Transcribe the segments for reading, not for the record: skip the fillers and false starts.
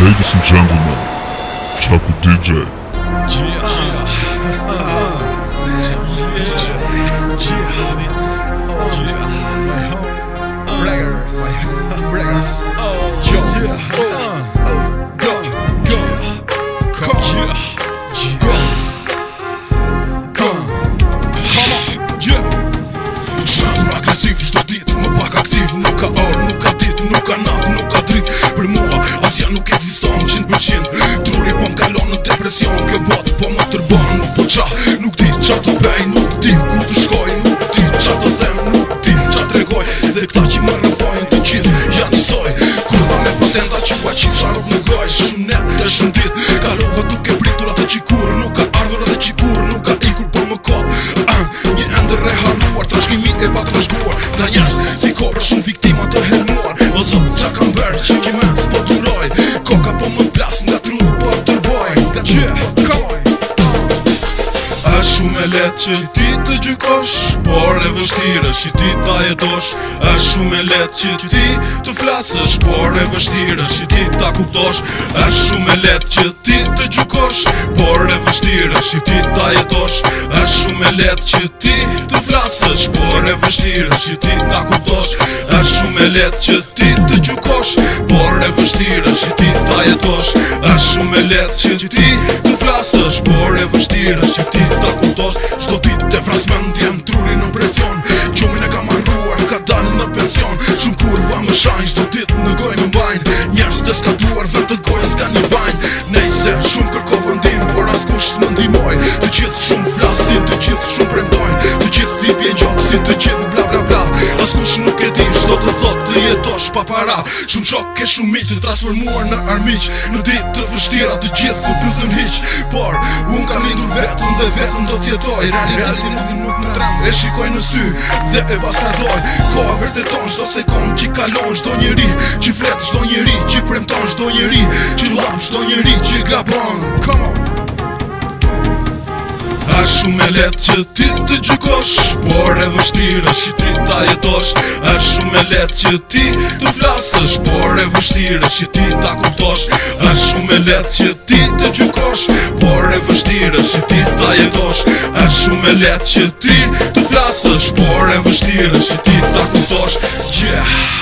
Ladies and gentlemen, Chapo DJ. Agresiv çdo ditë, më pak aktiv. Nuk ka orë, nuk ka ditë, nuk ka natë, nuk ka dritë. Për mua, asja nuk ekziston 100%. Truri po m'kalon në depresion. Kjo botë po më tërbon, nuk po qa. Nuk di qa të bej, nuk di ku të shkoj. Nuk di qa të them, nuk di qa të regoj. Dhe këta që më rrëthojnë të qitë janë njësoj. Kurva me patenta që ua qitë sharop në goj. Shumë net dhe shumë dit, kalova duke pritur atë që kur nuk ka ardhur atë që kur nuk ka ikur por më ko. Një endër e haruar, trashkimi e pa trashguar. Nga njerës si kopër shumë viktima të helmuar. O zot, qa kam bërë që kime s'po duroj. Koka po më plas nga trup po tërboj. Nga trup, come on. Është shumë e letë që ti të gjykosh, por e vështirë që ti ta jetosh. Është shumë e letë që ti të flasësh, por e vështirë që ti ta kuptosh. Është shumë e letë që ti të gjykosh, por e vështirë që ti ta jetosh. Është shumë e letë që ti të flasësh, por e vështirë që ti ta kuptosh. Është shumë e letë që ti të gjykosh, por e vështirë që ti ta jetosh. Është shumë e letë që ti të flasësh, por e vështirë që ti ta kuptosh. Çdo ditë te frasmendjen truri në presion. Gjumin e kam arruar, ka dalë në pension. Shumë kurva më shajnë, çdo ditë në gojë më mbajnë. Njerëz të skaduar dhe të gojë s'ka një bajnë. Nejse shumë kërkova ndim, por askush më ndihmoi. Të gjithë shumë flasin, të gjithë shumë premtojnë. Të gjithë lipje gjoksin, të gjithë bla bla bla. Askush nuk e di çdo të thotë të jetosh pa para. Shumë shok e shumë miq të transformuar në armiq. Në ditë të vështira të gjithë po pyetën hiq. Por unë kam lindur vetëm dhe vetëm do t'jetoj. Realitetin nuk më tram, e shikoj në sy dhe e bastardoj. Koha vërteton çdo sekond që kalon. Çdo njeri që flet, çdo njeri që premton, çdo njeri që llap, çdo njeri që gabon. Come on. Është shumë e letë që ti të gjykosh, por e vështirë që ti ta jetosh. Është shumë e letë që ti të flasësh, por e vështirë që ti ta kuptosh. Është shumë e letë që ti të gjykosh, por e vështirë që ti ta jetosh. Është shumë e letë që ti të flasësh, por e vështirë që ti ta kuptosh. Yeah.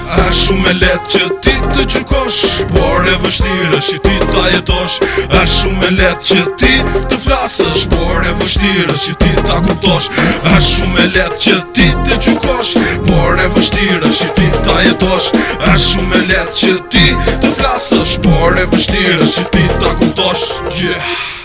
Është shumë e letë që ti të gjykosh, por e vështirë që ti ta jetosh. Është shumë e letë që ti të flasësh, por e vështirë që ti ta kuptosh. Është shumë e letë që ti të gjykosh, por e vështirë që ti ta jetosh. Është shumë e letë që ti të flasësh, por e vështirë që ti ta kuptosh. Yeah.